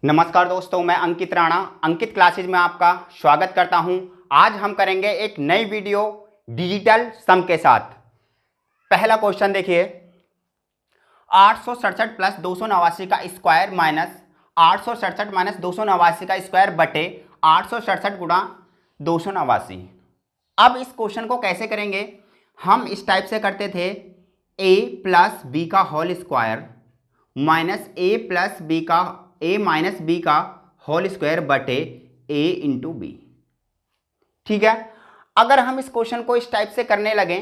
नमस्कार दोस्तों, मैं अंकित राणा अंकित क्लासेज में आपका स्वागत करता हूं। आज हम करेंगे एक नई वीडियो डिजिटल सम के साथ। पहला क्वेश्चन देखिए, 867 प्लस 289 का स्क्वायर माइनस 867 माइनस 289 का स्क्वायर बटे 867 गुणा 289। अब इस क्वेश्चन को कैसे करेंगे? हम इस टाइप से करते थे, a प्लस बी का होल स्क्वायर माइनस ए माइनस बी का होल स्क्वायर बटे ए इंटू बी। ठीक है। अगर हम इस क्वेश्चन को इस टाइप से करने लगे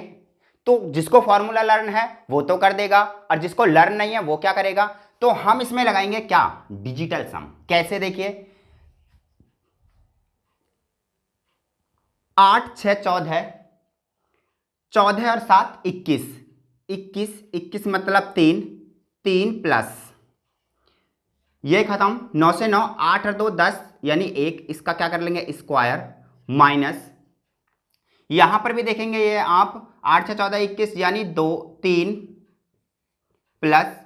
तो जिसको फॉर्मूला लर्न है वो तो कर देगा, और जिसको लर्न नहीं है वो क्या करेगा? तो हम इसमें लगाएंगे क्या? डिजिटल सम। कैसे? देखिए, 8 6 14, 14 और 7 21, 21 21 मतलब 3, 3 प्लस ये खत्म, 9 से 9, 8 और 2 10 यानी 1, इसका क्या कर लेंगे? स्क्वायर माइनस यहां पर भी देखेंगे ये आप 8 6 14 21 यानी 2 3 प्लस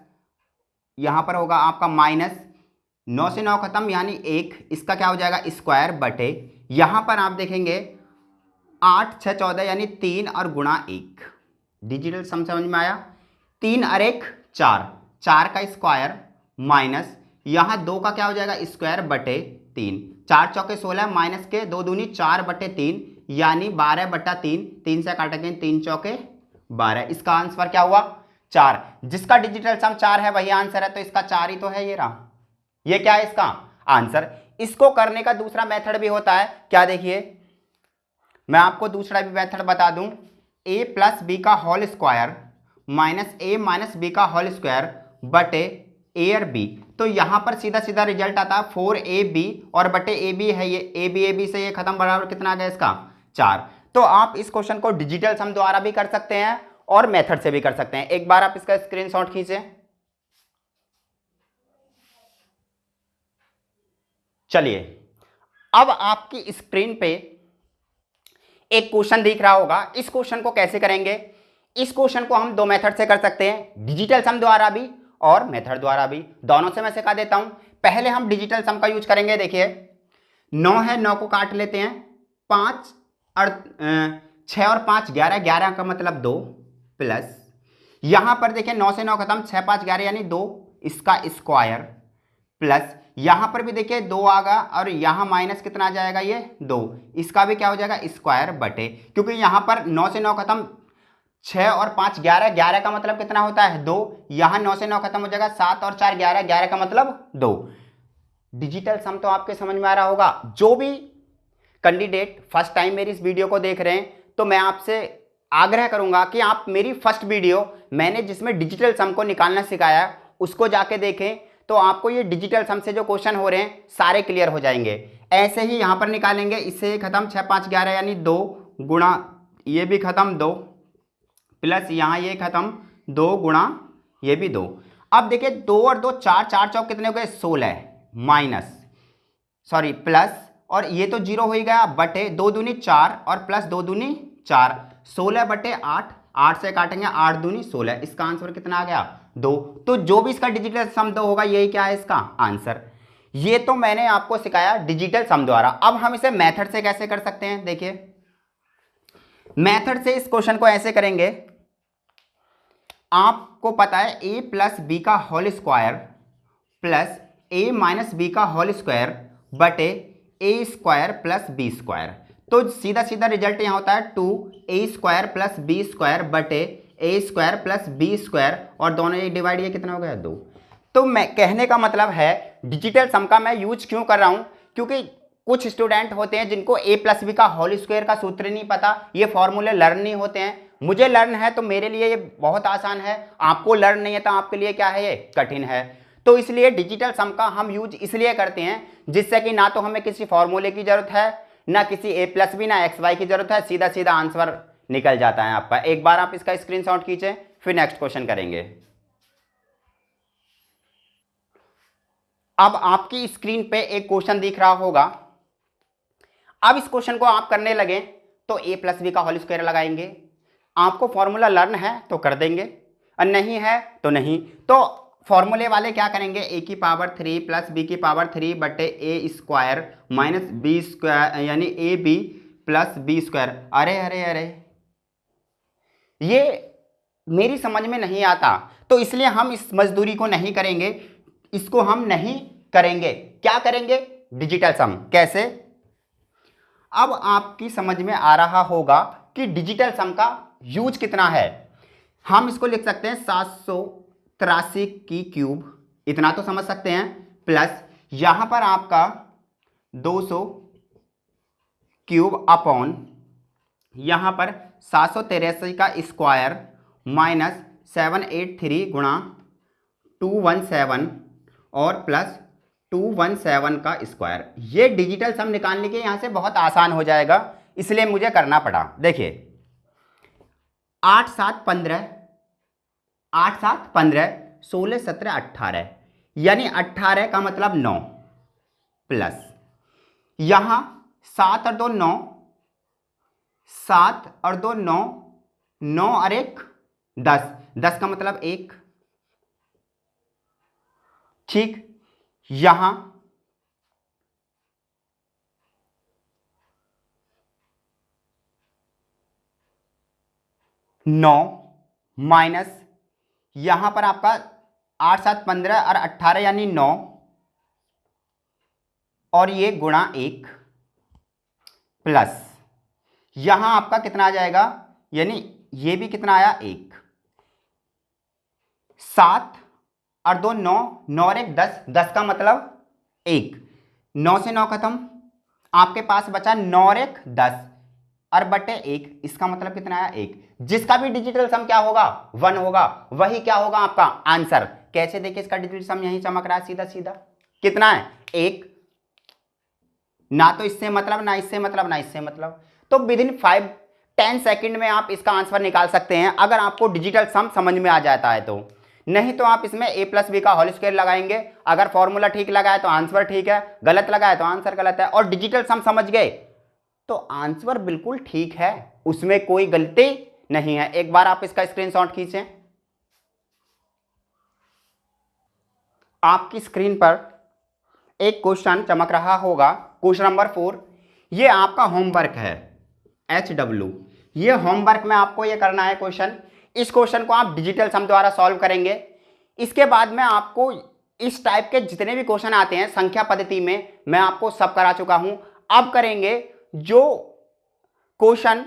यहां पर होगा आपका माइनस 9 से 9 खत्म यानी 1, इसका क्या हो जाएगा? स्क्वायर बटे यहां पर आप देखेंगे 8 6 14 यानी 3 और गुणा 1। डिजिटल सम समझ में आया? 3 और 1 4, 4 का स्क्वायर माइनस यहां 2 का क्या हो जाएगा? स्क्वायर बटे 3, 4 चौके 16 माइनस के 2 दूनी 4 बटे 3 यानी 12 बटा 3, 3 से काटेंगे 3 चौके 12। इसका आंसर क्या हुआ? 4। जिसका डिजिटल सम 4 है वही आंसर है, तो इसका 4 ही तो है। ये रहा, ये क्या है इसका आंसर। इसको करने का दूसरा मेथड भी होता है। क्या? देखिए, मैं आपको दूसरा भी मेथड बता दूं, a प्लस बी का होल स्क्वायर माइनस ए माइनस बी का होल स्क्वायर बटे ए और बी। तो यहां पर सीधा सीधा रिजल्ट आता है 4ab और बटे ए बी है, ये ए बी से ये खत्म, बराबर कितना आ गया इसका? 4। तो आप इस क्वेश्चन को डिजिटल सम द्वारा भी कर सकते हैं और मेथड से भी कर सकते हैं। एक बार आप इसका स्क्रीनशॉट खींचे। चलिए, अब आपकी स्क्रीन पे एक क्वेश्चन दिख रहा होगा। इस क्वेश्चन को कैसे करेंगे? इस क्वेश्चन को हम दो मेथड से कर सकते हैं, डिजिटल सम द्वारा भी और मेथड द्वारा भी। दोनों से मैं सिखा देता हूं। पहले हम डिजिटल सम का यूज करेंगे। देखिए, 9 है, 9 को काट लेते हैं, 5 और 6 और 5 11, 11 का मतलब 2 प्लस यहां पर देखिए 9 से 9 खत्म, 6 5 11 यानी 2, इसका स्क्वायर प्लस यहां पर भी देखिए 2 आगा और यहां माइनस कितना आ जाएगा? ये 2, इसका भी क्या हो जाएगा? स्क्वायर बटे, क्योंकि यहां पर 9 से 9 खत्म, 6 और 5 11, 11 का मतलब कितना होता है? 2, यहां 9 से 9 खत्म हो जाएगा, 7 और 4 11, 11 का मतलब 2। डिजिटल सम तो आपके समझ में आ रहा होगा। जो भी कैंडिडेट फर्स्ट टाइम मेरी इस वीडियो को देख रहे हैं तो मैं आपसे आग्रह करूंगा कि आप मेरी फर्स्ट वीडियो मैंने जिसमें डिजिटल सम को निकालना सिखाया उसको जाके देखें, तो आपको ये डिजिटल सम से जो क्वेश्चन हो रहे हैं सारे क्लियर हो जाएंगे। ऐसे ही यहां पर निकालेंगे, इससे खत्म 6 5 11 यानी 2 गुणा ये भी खत्म 2 प्लस यहां ये खत्म 2 गुणा ये भी 2। अब देखिए 2 और 2 4, 4 चौक कितने हो गए? 16 माइनस सॉरी प्लस, और ये तो 0 हो ही गया, बटे 2 दूनी 4 और प्लस 2 दूनी 4, 16 बटे 8, 8 से काटेंगे 8 दूनी 16, इसका आंसर कितना आ गया? 2। तो जो भी इसका डिजिटल सम 2 होगा यही क्या है इसका आंसर। ये तो मैंने आपको सिखाया डिजिटल सम द्वारा। अब हम इसे मेथड से कैसे कर सकते हैं? देखिए, मेथड से इस क्वेश्चन को ऐसे करेंगे। आपको पता है a प्लस बी का होल स्क्वायर प्लस ए माइनस बी का होल स्क्वायर बटे A square plus B square. तो सीधा सीधा रिजल्ट यहां होता है 2a square plus B square बटे A square plus B square, और दोनों ये डिवाइड, ये कितना हो गया? 2। तो मैं कहने का मतलब है डिजिटल सम का मैं यूज क्यों कर रहा हूं? क्योंकि कुछ स्टूडेंट होते हैं जिनको a प्लस बी का होल स्क्वायर का सूत्र नहीं पता, ये फॉर्मूले लर्न नहीं होते हैं। मुझे लर्न है तो मेरे लिए ये बहुत आसान है, आपको लर्न नहीं है तो आपके लिए क्या है? ये कठिन है। तो इसलिए डिजिटल सम का हम यूज इसलिए करते हैं जिससे कि ना तो हमें किसी फॉर्मूले की जरूरत है, ना किसी a प्लस बी ना एक्स वाई की जरूरत है, सीधा सीधा आंसर निकल जाता है आपका। एक बार आप इसका स्क्रीनशॉट खींचे, फिर नेक्स्ट क्वेश्चन करेंगे। अब आपकी स्क्रीन पे एक क्वेश्चन दिख रहा होगा। अब इस क्वेश्चन को आप करने लगे तो a प्लस बी का होल स्क्वायर लगाएंगे। आपको फॉर्मूला लर्न है तो कर देंगे और नहीं है तो नहीं। तो फॉर्मूले वाले क्या करेंगे, ए की पावर 3 प्लस बी की पावर 3 बटे A square minus B square, यानी A B plus B square. अरे अरे अरे, ये मेरी समझ में नहीं आता, तो इसलिए हम इस मजदूरी को नहीं करेंगे, इसको हम नहीं करेंगे। क्या करेंगे, डिजिटल सम। कैसे, अब आपकी समझ में आ रहा होगा कि डिजिटल सम का यूज कितना है। हम इसको लिख सकते हैं 783 की क्यूब, इतना तो समझ सकते हैं, प्लस यहां पर आपका 200 क्यूब अपॉन यहां पर 783 का स्क्वायर माइनस 783 गुणा 217 और प्लस 217 का स्क्वायर। ये डिजिटल सम निकालने के यहां से बहुत आसान हो जाएगा, इसलिए मुझे करना पड़ा। देखिए 8 7 15, 8 7 15, 16 17 18, यानी 18 का मतलब 9, प्लस यहां 7 और 2 9, 7 और 2 9, 9 और 1 10, 10 का मतलब 1, ठीक। यहां 9 माइनस यहां पर आपका 8 7 15 और 18 यानी 9, और ये गुणा 1, प्लस यहां आपका कितना आ जाएगा, यानी ये भी कितना आया 1, 7 और 2 9, 9 और 1 10, 10 का मतलब 1, 9 से 9 खत्म, आपके पास बचा 9 और 1 10 और बटे 1, इसका मतलब कितना आया 1। जिसका भी डिजिटल सम क्या होगा 1 होगा, वही क्या होगा आपका आंसर। कैसे देखिए, इसका डिजिटल सम यही चमक रहा है सीधा सीधा, कितना है 1, ना तो इससे मतलब, ना इससे मतलब, ना इससे मतलब। तो विद इन 5-10 सेकंड में आप इसका आंसर निकाल सकते हैं, अगर आपको डिजिटल सम समझ में आ जाता है तो। नहीं तो आप इसमें a प्लस बी का होल स्क्वायर लगाएंगे, अगर फॉर्मूला ठीक लगा है तो आंसर ठीक है, गलत लगा है तो आंसर गलत है। और डिजिटल सम समझ गए तो आंसर बिल्कुल ठीक है, उसमें कोई गलती नहीं है। एक बार आप इसका स्क्रीनशॉट खींचें, आपकी स्क्रीन पर एक क्वेश्चन चमक रहा होगा, क्वेश्चन नंबर 4। ये आपका होमवर्क है HW, ये होमवर्क में आपको ये करना है क्वेश्चन। इस क्वेश्चन को आप डिजिटल सम द्वारा सॉल्व करेंगे। इसके बाद में आपको इस टाइप के जितने भी क्वेश्चन आते हैं संख्या पद्धति में, मैं आपको सब करा चुका हूं। अब करेंगे जो क्वेश्चन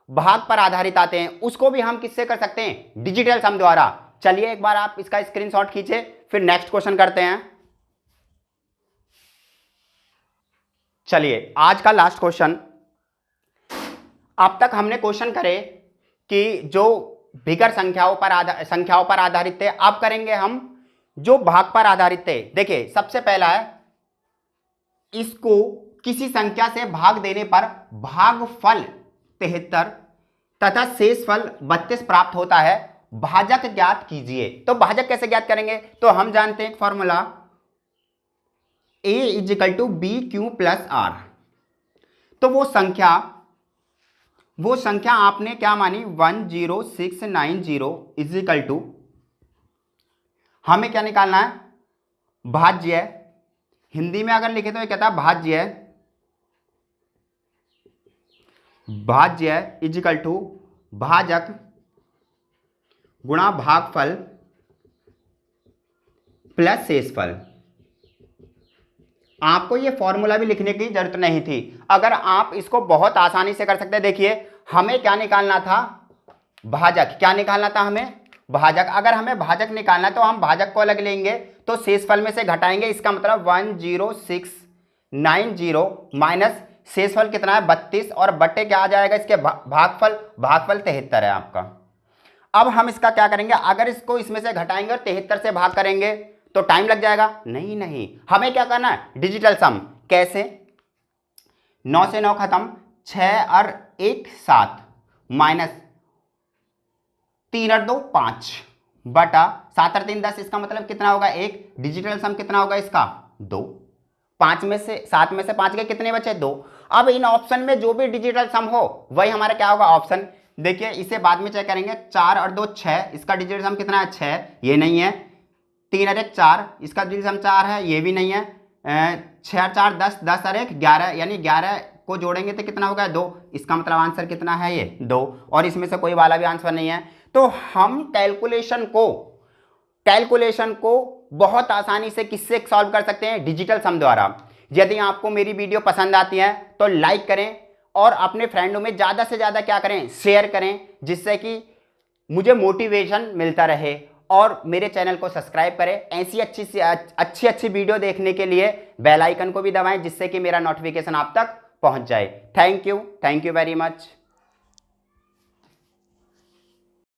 भाग पर आधारित आते हैं, उसको भी हम किससे कर सकते हैं, डिजिटल सम द्वारा। चलिए एक बार आप इसका स्क्रीनशॉट खींचे, फिर नेक्स्ट क्वेश्चन करते हैं। चलिए आज का लास्ट क्वेश्चन। अब तक हमने क्वेश्चन करे कि जो बिगर संख्याओं पर आधारित थे, अब करेंगे हम जो भाग पर आधारित थे। देखिए सबसे पहला है, इसको किसी संख्या से भाग देने पर भागफल 73 तथा शेषफल 32 प्राप्त होता है, भाजक ज्ञात कीजिए। तो भाजक कैसे ज्ञात करेंगे, तो हम जानते हैं फॉर्मूला a = bq + r। तो वो संख्या आपने क्या मानी 10690 = हमें क्या निकालना है, भाज्य। हिंदी में अगर लिखे तो ये कहता है भाज्य = भाजक गुणा भागफल प्लस शेषफल। आपको ये फॉर्मूला भी लिखने की जरूरत नहीं थी, अगर आप इसको बहुत आसानी से कर सकते हैं। देखिए हमें क्या निकालना था, भाजक। क्या निकालना था हमें, भाजक। अगर हमें भाजक निकालना है तो हम भाजक को अलग लेंगे, तो शेषफल में से घटाएंगे, इसका मतलब 10690 माइनस शेषफल कितना है 32, और बट्टे क्या आ जाएगा इसके भागफल 73 है आपका। अब हम इसका क्या करेंगे, अगर इसको इसमें से घटाएंगे और 73 से भाग करेंगे तो टाइम लग जाएगा। नहीं, हमें क्या करना है, डिजिटल सम। कैसे, 9 से 9 खत्म, 6 और 1 7 माइनस 3 और 2 5 बटा 7 और 3 10, इसका मतलब कितना होगा 1। डिजिटल सम कितना होगा इसका 2। 7 में से 5 के कितने बचे 2। अब इन ऑप्शन में जो भी डिजिटल सम हो वही हमारा क्या होगा ऑप्शन। देखिए इसे बाद में चेक करेंगे, 4 और 2 6, इसका डिजिटल सम कितना है 6, ये नहीं है। 3 और 1 4, इसका डिवीजन 4 है, ये भी नहीं है। 6 और 4 10, 10 और 1 11, यानी 11 को जोड़ेंगे तो कितना होगा 2, इसका मतलब आंसर कितना है ये 2, और इसमें से कोई वाला भी आंसर नहीं है। तो हम कैलकुलेशन को बहुत आसानी से किससे सॉल्व कर सकते हैं, डिजिटल सम द्वारा। यदि आपको मेरी वीडियो पसंद आती है तो लाइक करें और अपने फ्रेंडों में ज़्यादा से ज़्यादा क्या करें, शेयर करें, जिससे कि मुझे मोटिवेशन मिलता रहे। और मेरे चैनल को सब्सक्राइब करें। ऐसी अच्छी वीडियो देखने के लिए बेल आइकन को भी दबाएं, जिससे कि मेरा नोटिफिकेशन आप तक पहुंच जाए। Thank you very much.